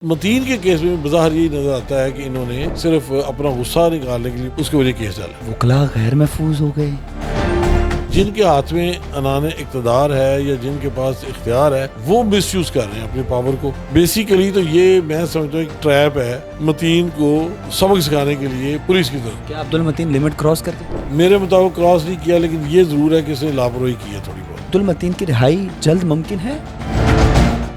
متین کے کیس میں بظاہر یہی نظر آتا ہے کہ انہوں نے صرف اپنا غصہ نکالنے کے لیے اس کی وجہ کیس ڈالا۔ وکلاء غیر محفوظ ہو گئے۔ جن کے ہاتھ میں انان اقتدار ہے یا جن کے پاس اختیار ہے وہ مس یوز کر رہے ہیں اپنی پاور کو۔ بیسیکلی تو یہ میں سمجھتا ہوں ایک ٹریپ ہے متین کو سبق سکھانے کے لیے پولیس کی طرف۔ کیا عبدالمتین لمٹ کراس کر گئے؟ میرے مطابق کراس نہیں کیا، لیکن یہ ضرور ہے کہ اس نے لاپرواہی کی ہے تھوڑی بہت۔ عبدالمتین کی رہائی جلد ممکن ہے؟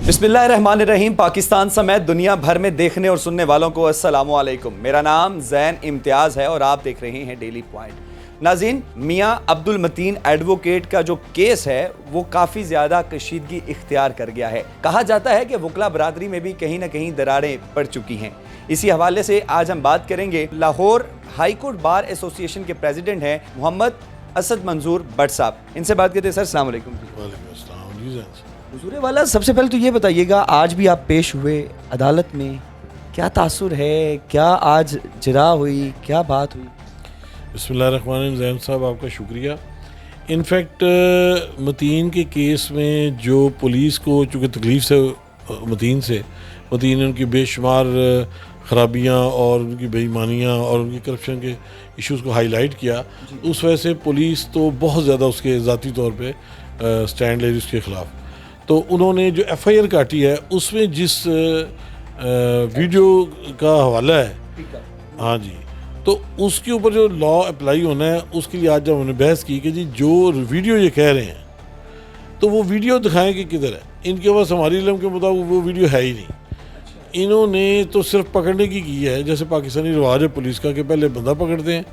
بسم اللہ الرحمن الرحیم۔ پاکستان سمیت دنیا بھر میں دیکھنے اور سننے والوں کو السلام علیکم۔ میرا نام زین امتیاز ہے اور آپ دیکھ رہے ہیں ڈیلی پوائنٹ۔ ناظرین، میاں عبدالمتین ایڈوکیٹ کا جو کیس ہے وہ کافی زیادہ کشیدگی اختیار کر گیا ہے۔ کہا جاتا ہے کہ وکلا برادری میں بھی کہیں نہ کہیں دراریں پڑ چکی ہیں۔ اسی حوالے سے آج ہم بات کریں گے۔ لاہور ہائی کورٹ بار ایسوسی ایشن کے پریزیڈنٹ ہیں محمد اسد منظور بٹ صاحب۔ ان سے بات کرتے ہیں۔ سر السلام علیکم۔ وعلیکم السلام جی زین۔ حضور والا، سب سے پہلے تو یہ بتائیے گا، آج بھی آپ پیش ہوئے عدالت میں، کیا تاثر ہے؟ کیا آج جرا ہوئی؟ کیا بات ہوئی؟ بسم اللہ الرحمن الرحیم۔ زین صاحب آپ کا شکریہ۔ انفیکٹ متین کے کیس میں جو پولیس کو چونکہ تکلیف سے متین نے ان کی بے شمار خرابیاں اور ان کی بے ایمانیاں اور ان کی کرپشن کے ایشوز کو ہائی لائٹ کیا، اس وجہ سے پولیس تو بہت زیادہ اس کے ذاتی طور پہ سٹینڈ لے اس کے خلاف۔ تو انہوں نے جو ایف آئی آر کاٹی ہے اس میں جس ویڈیو کا حوالہ ہے، ہاں جی، تو اس کے اوپر جو لا اپلائی ہونا ہے اس کے لیے آج جب ہم نے بحث کی کہ جی جو ویڈیو یہ کہہ رہے ہیں تو وہ ویڈیو دکھائیں کہ کدھر ہے۔ ان کے پاس ہماری علم کے مطابق وہ ویڈیو ہے ہی نہیں۔ انہوں نے تو صرف پکڑنے کی ہے، جیسے پاکستانی رواج ہے پولیس کا کہ پہلے بندہ پکڑتے ہیں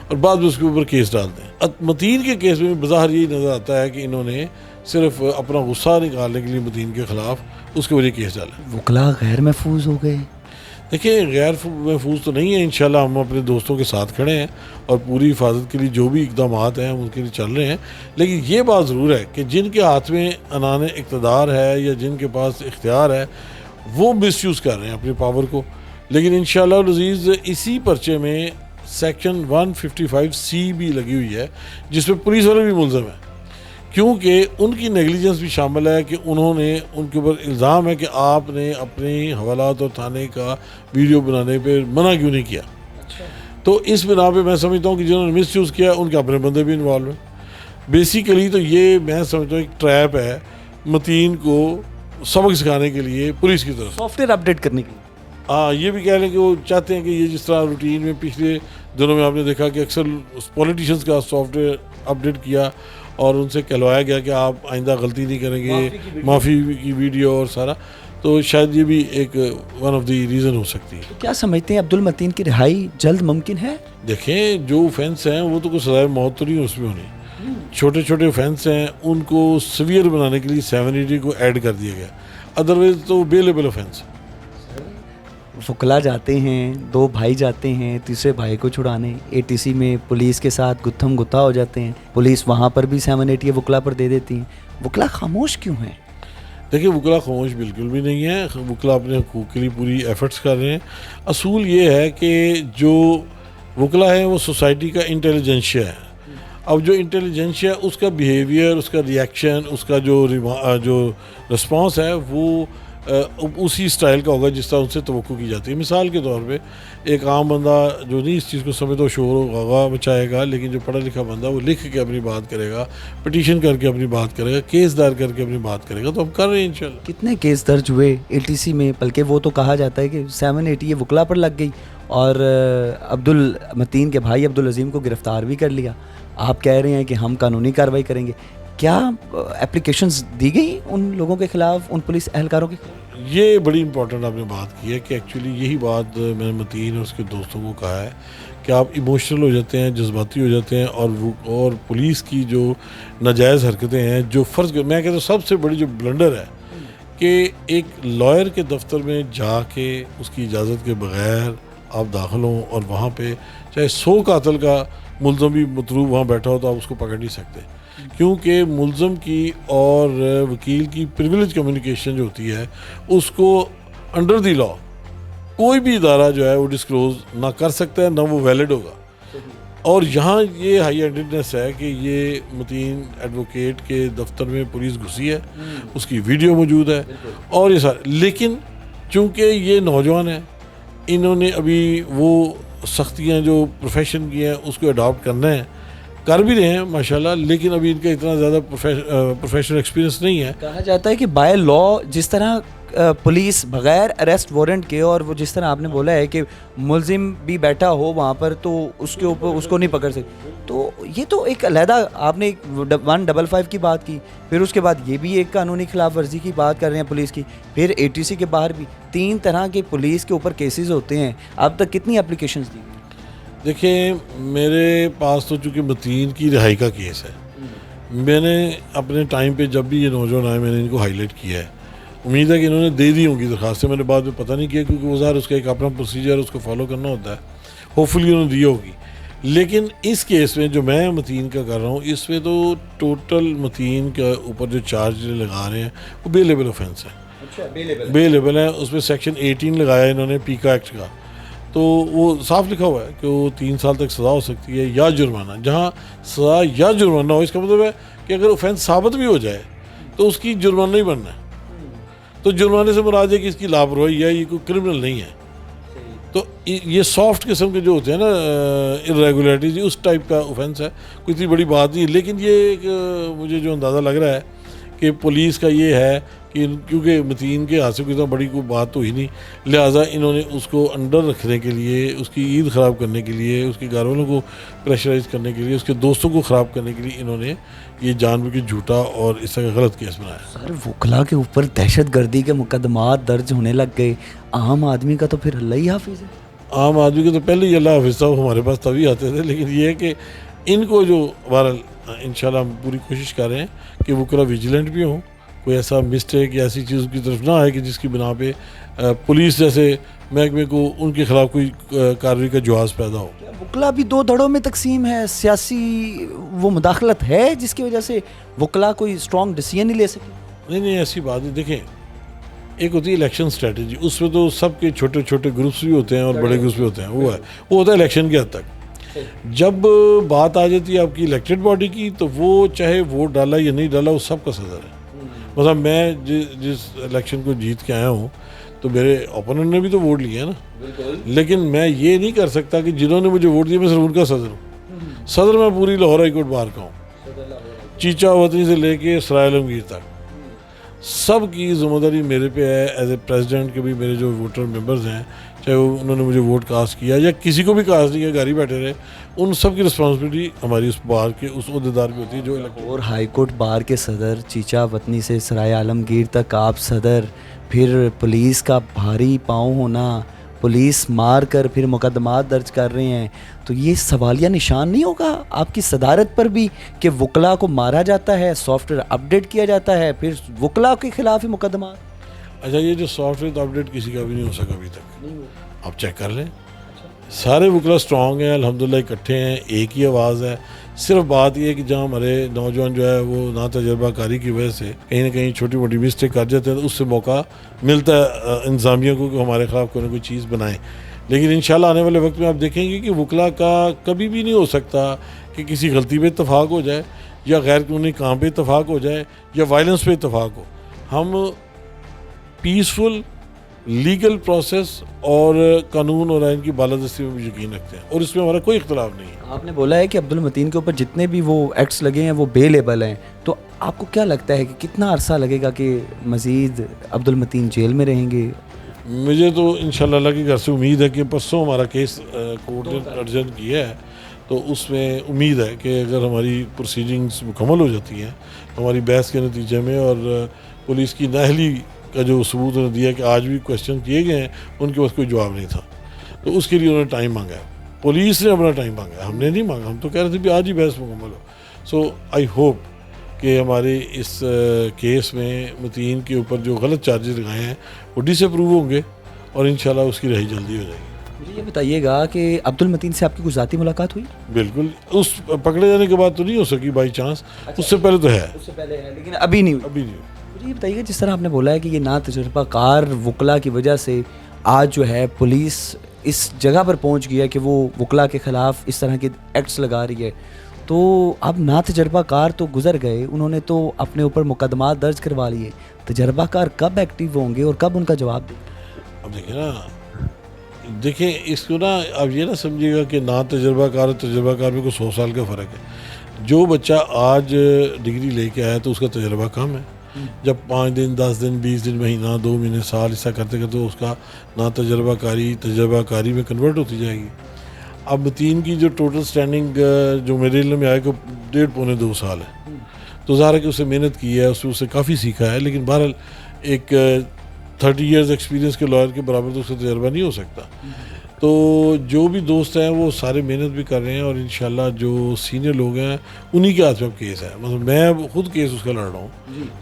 اور بعد میں اس کے اوپر کیس ڈالتے ہیں۔ متین کے کیس میں بظاہر یہی نظر آتا ہے کہ انہوں نے صرف اپنا غصہ نکالنے کے لیے متین کے خلاف اس کی وجہ کیس ڈالا۔ وکلاء غیر محفوظ ہو گئے۔ دیکھیں، غیر محفوظ تو نہیں ہے، انشاءاللہ ہم اپنے دوستوں کے ساتھ کھڑے ہیں اور پوری حفاظت کے لیے جو بھی اقدامات ہیں ہم ان کے لیے چل رہے ہیں۔ لیکن یہ بات ضرور ہے کہ جن کے ہاتھ میں انان اقتدار ہے یا جن کے پاس اختیار ہے وہ مس یوز کر رہے ہیں اپنی پاور کو۔ لیکن انشاءاللہ العزیز اسی پرچے میں سیکشن 155C بھی لگی ہوئی ہے جس میں پولیس والے بھی ملزم ہیں، کیونکہ ان کی نیگلیجنس بھی شامل ہے کہ انہوں نے ان کے اوپر الزام ہے کہ آپ نے اپنی حوالات اور تھانے کا ویڈیو بنانے پہ منع کیوں نہیں کیا۔ تو اس بنا پہ میں سمجھتا ہوں کہ جنہوں نے مس یوز کیا ان کے اپنے بندے بھی انوالو ہیں۔ بیسیکلی تو یہ میں سمجھتا ہوں ایک ٹریپ ہے متین کو سبق سکھانے کے لیے پولیس کی طرف۔ سافٹ ویئر اپڈیٹ کرنے کے لیے۔ ہاں، یہ بھی کہہ لیں کہ وہ چاہتے ہیں کہ یہ جس طرح روٹین میں پچھلے دنوں میں آپ نے دیکھا کہ اکثر پولیٹیشینز کا سافٹ ویئر اپڈیٹ کیا اور ان سے کہلوایا گیا کہ آپ آئندہ غلطی نہیں کریں گے، معافی کی ویڈیو اور سارا، تو شاید یہ بھی ایک ون آف دی ریزن ہو سکتی ہے۔ کیا سمجھتے ہیں عبدالمتین کی رہائی جلد ممکن ہے؟ دیکھیں، جو اوفینس ہیں وہ تو کوئی سزائے موت تو نہیں اس میں ہونی۔ چھوٹے چھوٹے اوفینس ہیں ان کو سیویئر بنانے کے لیے 780 کو ایڈ کر دیا گیا، ادروائز تو بیلیبل اوفینس ہے۔ وکلا جاتے ہیں، دو بھائی جاتے ہیں تیسرے بھائی کو چھڑانے، ATC میں پولیس کے ساتھ گتھم گتا ہو جاتے ہیں، پولیس وہاں پر بھی 780 وکلا پر دے دیتی ہیں۔ وکلا خاموش کیوں ہیں؟ دیکھیں، وکلا خاموش بالکل بھی نہیں ہے، وکلا اپنے حقوق کے لیے پوری ایفرٹس کر رہے ہیں۔ اصول یہ ہے کہ جو وکلا ہے وہ سوسائٹی کا انٹیلیجنشیا ہے۔ اب جو انٹیلیجنشیا اس کا بیہیویئر، اس کا ریئیکشن، اس کا جو رسپانس ہے وہ اسی سٹائل کا ہوگا جس طرح ان سے توقع کی جاتی ہے۔ مثال کے طور پہ ایک عام بندہ جو نہیں اس چیز کو سمجھتا وہ شور و غوغا مچائے گا، لیکن جو پڑھا لکھا بندہ وہ لکھ کے اپنی بات کرے گا، پٹیشن کر کے اپنی بات کرے گا، کیس دائر کر کے اپنی بات کرے گا۔ تو ہم کر رہے ہیں انشاءاللہ۔ کتنے کیس درج ہوئے ATC میں؟ بلکہ وہ تو کہا جاتا ہے کہ 780 یہ وکلا پر لگ گئی اور عبدالمتین کے بھائی عبدالعظیم کو گرفتار بھی کر لیا۔ آپ کہہ رہے ہیں کہ ہم قانونی کارروائی کریں گے، کیا اپلیکیشنز دی گئی ان لوگوں کے خلاف، ان پولیس اہلکاروں کے خلاف؟ یہ بڑی امپورٹنٹ آپ نے بات کی ہے کہ ایکچولی یہی بات میں نے متین اور اس کے دوستوں کو کہا ہے کہ آپ ایموشنل ہو جاتے ہیں، جذباتی ہو جاتے ہیں اور پولیس کی جو ناجائز حرکتیں ہیں، جو فرض میں کہتا ہوں سب سے بڑی جو بلنڈر ہے کہ ایک لائر کے دفتر میں جا کے اس کی اجازت کے بغیر آپ داخل ہوں اور وہاں پہ چاہے 100 قاتل کا ملزم بھی مطلوب وہاں بیٹھا ہو تو آپ اس کو پکڑ نہیں سکتے، کیونکہ ملزم کی اور وکیل کی پریویلیج کمیونیکیشن جو ہوتی ہے اس کو انڈر دی لا کوئی بھی ادارہ جو ہے وہ ڈسکلوز نہ کر سکتا ہے، نہ وہ ویلڈ ہوگا۔ اور یہاں یہ ہائی ہینڈیڈنس ہے کہ یہ متین ایڈوکیٹ کے دفتر میں پولیس گھسی ہے، اس کی ویڈیو موجود ہے اور یہ سارے، لیکن چونکہ یہ نوجوان ہیں, انہوں نے ابھی وہ سختیاں جو پروفیشن کی ہیں اس کو اڈاپٹ کرنا ہے, کر بھی رہے ہیں ماشاءاللہ, لیکن ابھی ان کا اتنا زیادہ پروفیشنل ایکسپیرینس نہیں ہے. کہا جاتا ہے کہ بائی لا جس طرح پولیس بغیر اریسٹ وارنٹ کے, اور وہ جس طرح آپ نے بولا ہے کہ ملزم بھی بیٹھا ہو وہاں پر تو اس کے اوپر اس کو نہیں پکڑ سکتے, تو یہ تو ایک علیحدہ آپ نے 155 کی بات کی, پھر اس کے بعد یہ بھی ایک قانونی خلاف ورزی کی بات کر رہے ہیں پولیس کی, پھر ATC کے باہر بھی 3 طرح کے پولیس کے اوپر کیسز ہوتے ہیں. اب تک کتنی اپلیکیشنز دی گئی؟ دیکھیں میرے پاس تو چونکہ متین کی رہائی کا کیس ہے, میں نے اپنے ٹائم پہ جب بھی یہ نوجوان آئے میں نے ان کو ہائی لائٹ کیا ہے. امید ہے کہ انہوں نے دے دی ہوں گی درخواستیں, میں نے بعد میں پتہ نہیں کیا کیونکہ وہ ظاہر اس کا ایک اپنا پروسیجر اس کو فالو کرنا ہوتا ہے, ہوپ فلی انہوں نے دی ہوگی. لیکن اس کیس میں جو میں متین کا کر رہا ہوں اس میں تو ٹوٹل متین کے اوپر جو چارج لگا رہے ہیں وہ بے لیبل آفینس ہے, بے لیبل ہے. اس میں سیکشن 18 لگایا انہوں نے پیکا ایکٹ کا, تو وہ صاف لکھا ہوا ہے کہ وہ 3 سال تک سزا ہو سکتی ہے یا جرمانہ. جہاں سزا یا جرمانہ ہو اس کا مطلب ہے کہ اگر اوفینس ثابت بھی ہو جائے تو اس کی جرمانہ نہیں بننا ہے. تو جرمانے سے مراد ہے کہ اس کی لاپرواہی ہے, یہ کوئی کرمنل نہیں ہے. تو یہ سافٹ قسم کے جو ہوتے ہیں نا irregularities, اس ٹائپ کا اوفینس ہے, کوئی اتنی بڑی بات نہیں. لیکن یہ مجھے جو اندازہ لگ رہا ہے کہ پولیس کا یہ ہے کہ کیونکہ متین کے ہاتھ سے کوئی اتنا بڑی کوئی بات تو ہی نہیں, لہٰذا انہوں نے اس کو انڈر رکھنے کے لیے, اس کی عید خراب کرنے کے لیے, اس کے گھر والوں کو پریشرائز کرنے کے لیے, اس کے دوستوں کو خراب کرنے کے لیے انہوں نے یہ جان بوجھ کے جھوٹا اور اس طرح کا غلط کیس بنایا. سر وکلا کے اوپر دہشت گردی کے مقدمات درج ہونے لگ گئے, عام آدمی کا تو پھر اللہ ہی حافظ ہے. عام آدمی کے تو پہلے ہی اللہ حافظ تھا, وہ ہمارے پاس تبھی آتے تھے. لیکن یہ ہے کہ ان کو جو بہرحال انشاءاللہ ہم پوری کوشش کر رہے ہیں کہ وکلا ویجیلنٹ بھی ہوں, کوئی ایسا مسٹیک یا ایسی چیز کی طرف نہ آئے کہ جس کی بنا پہ پولیس جیسے محکمے کو ان کے خلاف کوئی کارروائی کا جواز پیدا ہو. وکلا بھی 2 دھڑوں میں تقسیم ہے, سیاسی وہ مداخلت ہے جس کی وجہ سے وکلا کوئی اسٹرانگ ڈیسیژن نہیں لے سکے. نہیں ایسی بات نہیں. دیکھیں ایک ہوتی ہے الیکشن اسٹریٹجی, اس میں تو سب کے چھوٹے چھوٹے گروپس بھی ہوتے ہیں اور بڑے گروپس بھی ہوتے ہیں, وہ ہوتا ہے الیکشن کے حد تک. جب بات آ جاتی ہے آپ کی الیکٹڈ باڈی کی تو وہ چاہے ووٹ ڈالا یا نہیں ڈالا وہ سب کا صدر ہے. مثلا میں جس الیکشن کو جیت کے آیا ہوں تو میرے اوپوننٹ نے بھی تو ووٹ لیا ہے نا, لیکن میں یہ نہیں کر سکتا کہ جنہوں نے مجھے ووٹ دیا میں صرف ان کا صدر ہوں. صدر میں پوری لاہور ہائی کورٹ بار کا ہوں, چیچا وطنی سے لے کے سرائے عالمگیر تک سب کی ذمہ داری میرے پہ ہے ایز اے پریزیڈنٹ کے بھی. میرے جو ووٹر ممبرز ہیں چاہے انہوں نے مجھے ووٹ کاسٹ کیا یا کسی کو بھی کاسٹ نہیں کیا, گھر ہی بیٹھے رہے, ان سب کی رسپانسبلٹی ہماری اس بار کے اس عہدیدار پہ ہوتی ہے جو اور ہائی کورٹ بار کے صدر, چیچا وطنی سے سرائے عالمگیر تک آپ صدر, پھر پولیس کا بھاری پاؤں ہونا, پولیس مار کر پھر مقدمات درج کر رہے ہیں, تو یہ سوالیہ نشان نہیں ہوگا آپ کی صدارت پر بھی کہ وکلا کو مارا جاتا ہے, سافٹ ویئر اپڈیٹ کیا جاتا ہے, پھر وکلا کے خلاف ہی مقدمات. اچھا یہ جو سافٹ ویئر اپڈیٹ کسی کا بھی نہیں ہو سکا ابھی تک, آپ چیک کر لیں. سارے وکلا اسٹرانگ ہیں الحمدللہ, اکٹھے ہیں, ایک ہی آواز ہے. صرف بات یہ ہے کہ جہاں ہمارے نوجوان جو ہے وہ نا تجربہ کاری کی وجہ سے کہیں نہ کہیں چھوٹی موٹی مسٹیک کر جاتے ہیں تو اس سے موقع ملتا ہے انتظامیہ کو کہ ہمارے خلاف کوئی نہ کوئی چیز بنائیں. لیکن انشاءاللہ آنے والے وقت میں آپ دیکھیں گے کہ وکلا کا کبھی بھی نہیں ہو سکتا کہ کسی غلطی پہ اتفاق ہو جائے یا غیر قانونی کام پہ اتفاق ہو جائے یا وائلنس پہ اتفاق ہو. ہم پیسفل لیگل پروسیس اور قانون اور آئین کی بالادستی میں بھی یقین رکھتے ہیں اور اس میں ہمارا کوئی اختلاف نہیں ہے. آپ نے بولا ہے کہ عبد المتین کے اوپر جتنے بھی وہ ایکٹس لگے ہیں وہ بے لیبل ہیں, تو آپ کو کیا لگتا ہے کہ کتنا عرصہ لگے گا کہ مزید عبد المتین جیل میں رہیں گے؟ مجھے تو انشاءاللہ اللہ کی گھر سے امید ہے کہ پرسوں ہمارا کیس کورٹ نے ارجنٹ کیا ہے, تو اس میں امید ہے کہ اگر ہماری پروسیڈنگز مکمل ہو جاتی ہیں ہماری بحث کے نتیجے میں, اور پولیس کی نااہلی کا جو ثبوت انہوں نے دیا کہ آج بھی کویشچن کیے گئے ہیں ان کے پاس کوئی جواب نہیں تھا, تو اس کے لیے انہوں نے ٹائم مانگا ہے. پولیس نے اپنا ٹائم مانگا ہے, ہم نے نہیں مانگا. ہم تو کہہ رہے تھے بھی آج ہی بحث مکمل ہو. سو آئی ہوپ کہ ہمارے اس کیس میں متین کے اوپر جو غلط چارجز لگائے ہیں وہ ڈس اپروو ہوں گے اور انشاءاللہ اس کی رہائی جلدی ہو جائے گی. مجھے یہ بتائیے گا کہ عبد المتین سے آپ کی کوئی ذاتی ملاقات ہوئی؟ بالکل, اس پکڑے جانے کے بعد تو نہیں ہو سکی بائی چانس, اس سے پہلے تو ہے. اس سے پہلے ہے لیکن ابھی نہیں ہوئی. ابھی نہیں ہوئی. مجھے یہ بتائیے گا جس طرح آپ نے بولا ہے کہ یہ نا تجربہ کار وکلا کی وجہ سے آج جو ہے پولیس اس جگہ پر پہنچ گیا کہ وہ وکلا کے خلاف اس طرح کے ایکٹس لگا رہی ہے, تو اب نا تجربہ کار تو گزر گئے, انہوں نے تو اپنے اوپر مقدمات درج کروا لیے, تجربہ کار کب ایکٹیو ہوں گے اور کب ان کا جواب دیں؟ اب دیکھیں نا، دیکھیں اس کو نا، اب یہ نہ سمجھیے گا کہ نہ تجربہ کار اور تجربہ کار میں کوئی 100 سال کا فرق ہے. جو بچہ آج ڈگری لے کے آیا تو اس کا تجربہ کم ہے. جب 5 دن 10 دن 20 دن مہینہ 2 مہینے سال ایسا کرتے کرتے اس کا نہ تجربہ کاری میں کنورٹ ہوتی جائے گی. اب متین کی جو ٹوٹل سٹینڈنگ جو میرے علم میں آئے کہ 1.5-2 سال ہے، تو ظاہر ہے کہ اسے محنت کی ہے، اسے کافی سیکھا ہے، لیکن بہرحال ایک 30 ایئرز ایکسپیرینس کے لائر کے برابر تو اس کا تجربہ نہیں ہو سکتا. تو جو بھی دوست ہیں وہ سارے محنت بھی کر رہے ہیں، اور انشاءاللہ جو سینئر لوگ ہیں انہی کے ہاتھ میں اب کیس ہے. مطلب میں اب خود کیس اس کا لڑ رہا ہوں،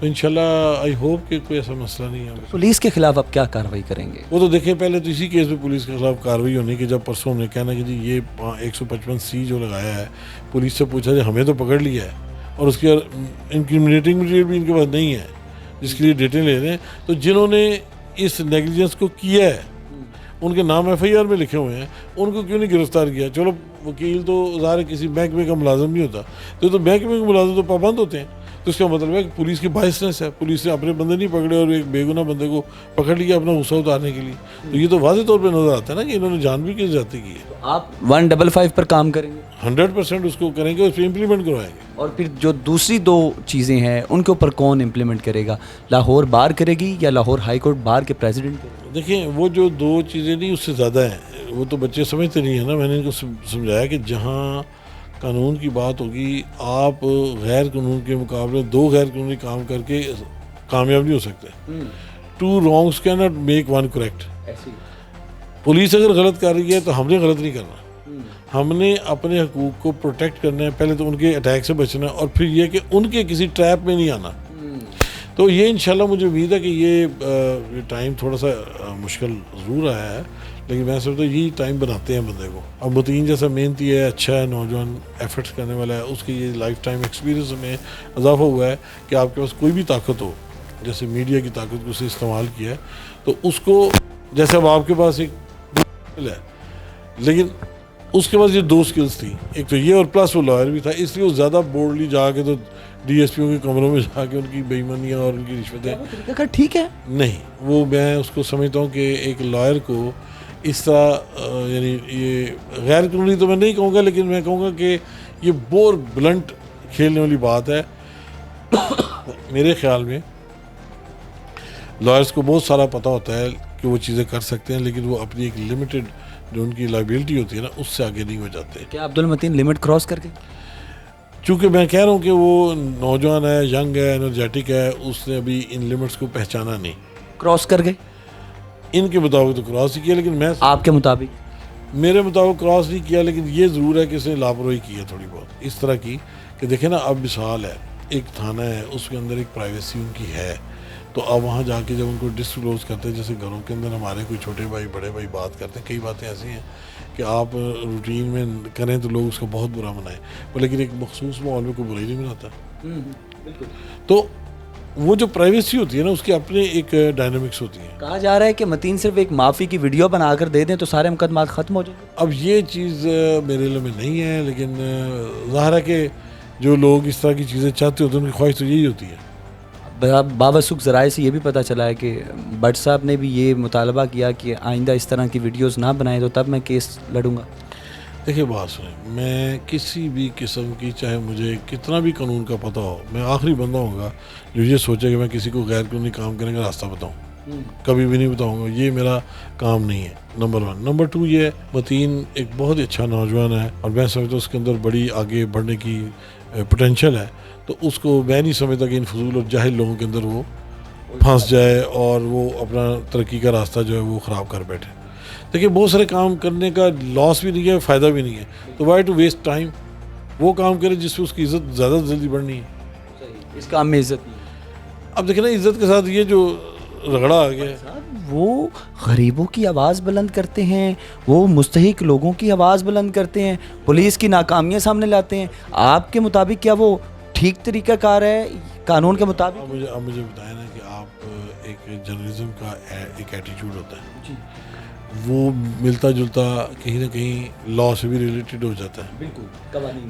تو انشاءاللہ آئی ہوپ کہ کوئی ایسا مسئلہ نہیں ہے. پولیس کے خلاف اب کیا کارروائی کریں گے؟ وہ تو دیکھیں پہلے تو اسی کیس میں پولیس کے خلاف کارروائی ہونی کہ جب پرسوں ہم نے کہنا کہ جی یہ 155C جو لگایا ہے، پولیس سے پوچھا جی ہمیں تو پکڑ لیا ہے اور اس کی انکریمنیٹنگ مٹیریل بھی ان کے پاس نہیں ہے جس کے لیے ڈیٹیں لے رہے ہیں. تو جنہوں نے اس نیگلیجنس کو کیا ہے ان کے نام FIR میں لکھے ہوئے ہیں، ان کو کیوں نہیں گرفتار کیا؟ چلو وکیل تو ظاہر کسی محکمے کا ملازم نہیں ہوتا، تو محکمے کے ملازم تو پابند ہوتے ہیں. تو اس کا مطلب ہے کہ پولیس کی بائسنس ہے، پولیس نے اپنے بندے نہیں پکڑے اور ایک بے گناہ بندے کو پکڑ لیا اپنا غصہ اتارنے کے لیے. تو یہ تو واضح طور پہ نظر آتا ہے نا کہ انہوں نے جان بھی کس جاتی کی ہے. آپ 155 پر کام کریں گے؟ 100% اس کو کریں گے، اس پہ امپلیمنٹ کروائیں گے. اور پھر جو دوسری 2 چیزیں ہیں ان کے اوپر کون امپلیمنٹ کرے گا؟ لاہور بار کرے گی یا لاہور ہائی کورٹ بار کے پریزیڈنٹ کرے گا؟ دیکھیں وہ جو 2 چیزیں نہیں اس سے زیادہ ہیں، وہ تو بچے سمجھتے نہیں ہیں نا. میں نے ان کو سمجھایا کہ جہاں قانون کی بات ہوگی، آپ غیر قانون کے مقابلے 2 غیر قانونی کام کر کے کامیاب نہیں ہو سکتے. 2 wrongs can not make 1 correct. Police اگر غلط کر رہی ہے تو ہم نے غلط نہیں کرنا، ہم نے اپنے حقوق کو پروٹیکٹ کرنا ہے. پہلے تو ان کے اٹیک سے بچنا ہے، اور پھر یہ کہ ان کے کسی ٹریپ میں نہیں آنا. تو یہ انشاءاللہ مجھے امید ہے کہ یہ ٹائم تھوڑا سا مشکل ضرور آیا ہے، لیکن میں سمجھتا ہوں یہی ٹائم بناتے ہیں بندے کو. اب متین جیسا محنتی ہے، اچھا ہے، نوجوان ایفرٹس کرنے والا ہے، اس کی یہ لائف ٹائم ایکسپیرینس میں اضافہ ہوا ہے کہ آپ کے پاس کوئی بھی طاقت ہو، جیسے میڈیا کی طاقت کو اسے استعمال کیا ہے، تو اس کو جیسے اب آپ کے پاس ایک ہے، لیکن اس کے پاس یہ 2 سکلز تھی، ایک تو یہ اور پلس وہ لائر بھی تھا، اس لیے وہ زیادہ بورڈلی جا کے تو DSPوں کے کمروں میں جا کے ان کی بے ایمانیاں اور ان کی رشوتیں ٹھیک ہے نہیں. وہ میں اس کو سمجھتا ہوں کہ ایک لائر کو اس طرح یعنی یہ غیر قانونی تو میں نہیں کہوں گا، لیکن میں کہوں گا کہ یہ بور بلنٹ کھیلنے والی بات ہے. میرے خیال میں لائرس کو بہت سارا پتہ ہوتا ہے کہ وہ چیزیں کر سکتے ہیں، لیکن وہ اپنی ایک لمیٹڈ جو ان کی لائبلٹی ہوتی ہے نا اس سے آگے نہیں ہو جاتے. کیا عبدالمتین لمٹ کراس کر کے؟ چونکہ میں کہہ رہا ہوں کہ وہ نوجوان ہے، ینگ ہے، انرجیٹک ہے، اس نے ابھی ان لمٹس کو پہچانا نہیں. کراس کر گئے ان کے مطابق تو کراس ہی کیا، لیکن میں آپ کے مطابق؟ میرے مطابق کراس نہیں کیا، لیکن یہ ضرور ہے کہ اس نے لاپرواہی کی ہے تھوڑی بہت اس طرح کی کہ دیکھیں نا، اب مثال ہے ایک تھانہ ہے، اس کے اندر ایک پرائیویسی ان کی ہے، تو اب وہاں جا کے جب ان کو ڈسکلوز کرتے ہیں، جیسے گھروں کے اندر ہمارے کوئی چھوٹے بھائی بڑے بھائی بات کرتے ہیں، کئی باتیں ایسی ہیں کہ آپ روٹین میں کریں تو لوگ اس کا بہت برا منائیں، لیکن ایک مخصوص ماحول میں کوئی برا ہی نہیں مناتا. تو وہ جو پرائیویسی ہوتی ہے نا اس کی اپنے ایک ڈائنامکس ہوتی ہیں. کہا جا رہا ہے کہ متین صرف ایک معافی کی ویڈیو بنا کر دے دیں تو سارے مقدمات ختم ہو جائیں گے. اب یہ چیز میرے علم میں نہیں ہے، لیکن ظاہر ہے کہ جو لوگ اس طرح کی چیزیں چاہتے ہوتے ہیں ان کی خواہش تو یہی ہوتی ہے. باوثق ذرائع سے یہ بھی پتہ چلا ہے کہ بٹ صاحب نے بھی یہ مطالبہ کیا کہ آئندہ اس طرح کی ویڈیوز نہ بنائیں تو تب میں کیس لڑوں گا. دیکھیے بات سنیں، میں کسی بھی قسم کی، چاہے مجھے کتنا بھی قانون کا پتہ ہو، میں آخری بندہ ہوں گا جو یہ سوچے کہ میں کسی کو غیر قانونی کام کرنے کا راستہ بتاؤں. کبھی بھی نہیں بتاؤں گا، یہ میرا کام نہیں ہے. نمبر 1. نمبر 2 یہ متین ایک بہت اچھا نوجوان ہے اور میں سمجھتا ہوں اس کے اندر بڑی آگے بڑھنے کی پوٹینشیل ہے، تو اس کو میں نہیں سمجھتا کہ ان فضول اور جاہل لوگوں کے اندر وہ پھنس جائے اور وہ اپنا ترقی کا راستہ جو ہے وہ خراب کر بیٹھے. دیکھیے بہت سارے کام کرنے کا لاس بھی نہیں ہے، فائدہ بھی نہیں ہے، تو وائی ٹو ویسٹ ٹائم. وہ کام کرے جس سے اس کی عزت زیادہ سے جلدی بڑھنی ہے. اس کام میں عزت نہیں. اب دیکھیں نا، عزت کے ساتھ یہ جو رگڑا آ گیا ہے، وہ غریبوں کی آواز بلند کرتے ہیں، وہ مستحق لوگوں کی آواز بلند کرتے ہیں، پولیس کی ناکامیاں سامنے لاتے ہیں. آپ کے مطابق کیا وہ ٹھیک طریقہ کار ہے قانون کے مطابق؟ اب مجھے بتائیں نا کہ آپ ایک جرنلزم کا ایک ایٹیچیوڈ ہوتا ہے، وہ ملتا جلتا کہیں نہ کہیں لا سے بھی ریلیٹڈ ہو جاتا ہے. بالکل قوانین.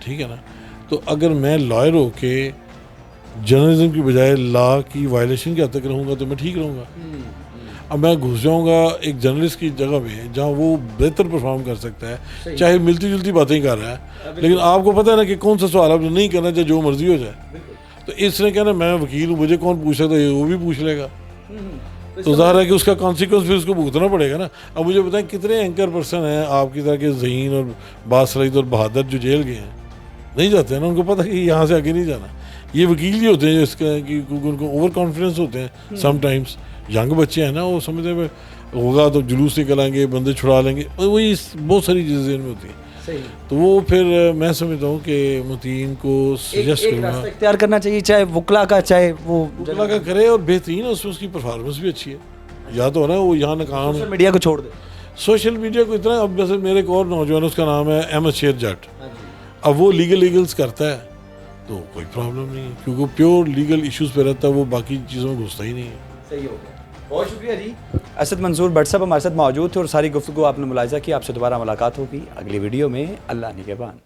ٹھیک ہے نا. تو اگر میں لائر ہو کے جرنلزم کی بجائے لا کی وائلیشن کے حد تک رہوں گا تو میں ٹھیک رہوں گا. اب میں گھس جاؤں گا ایک جرنلسٹ کی جگہ پہ جہاں وہ بہتر پرفارم کر سکتا ہے, چاہے ملتی جلتی باتیں کر رہا ہے, لیکن آپ کو پتہ ہے نا کہ کون سا سوال آپ نے نہیں کرنا, چاہے جو مرضی ہو جائے. تو اس نے کہنا میں وکیل ہوں, مجھے کون پوچھ سکتا ہے, وہ بھی پوچھ لے گا. تو ظاہر ہے کہ اس کا کانسیکوینس پھر اس کو بھگتنا پڑے گا نا. اب مجھے بتائیں کتنے اینکر پرسن ہیں آپ کی طرح کے ذہین اور باصلاحیت اور بہادر جو جیل گئے ہیں, نہیں جاتے ہیں نا, ان کو پتہ کہ یہاں سے آگے نہیں جانا. یہ وکیل ہی ہوتے ہیں جو اس کا کہ ان کو اوور کانفیڈنس ہوتے ہیں سم ٹائمس. ینگ بچے ہیں نا, وہ سمجھتے ہیں ہوگا تو جلوس نکلائیں گے, بندے چھڑا لیں گے, وہی بہت ساری چیزیں ذہن میں ہوتی ہیں. تو وہ پھر میں سمجھتا ہوں کہ متین کو سجیسٹ کروں گا اختیار کرنا چاہیے, چاہے وکلا کا چاہے وہ وکلا کا کرے, اور بہترین ہے اس میں اس کی پرفارمنس بھی اچھی ہے. یا تو نا وہ یہاں ناکام ہے, میڈیا کو چھوڑ دے, سوشل میڈیا کو اتنا. اب جیسے میرے ایک اور نوجوان اس کا نام ہے احمد شیر جٹ, اب وہ لیگلز کرتا ہے تو کوئی پرابلم نہیں ہے, کیونکہ وہ پیور لیگل ایشوز پہ رہتا ہے, وہ باقی چیزوں میں گھستا ہی نہیں ہے. صحیح ہو گیا. بہت شکریہ جی. اسد منظور بٹ صاحب ہمارے ساتھ موجود تھے اور ساری گفتگو آپ نے ملاحظہ کی. آپ سے دوبارہ ملاقات ہوگی اگلی ویڈیو میں. اللہ نگہبان.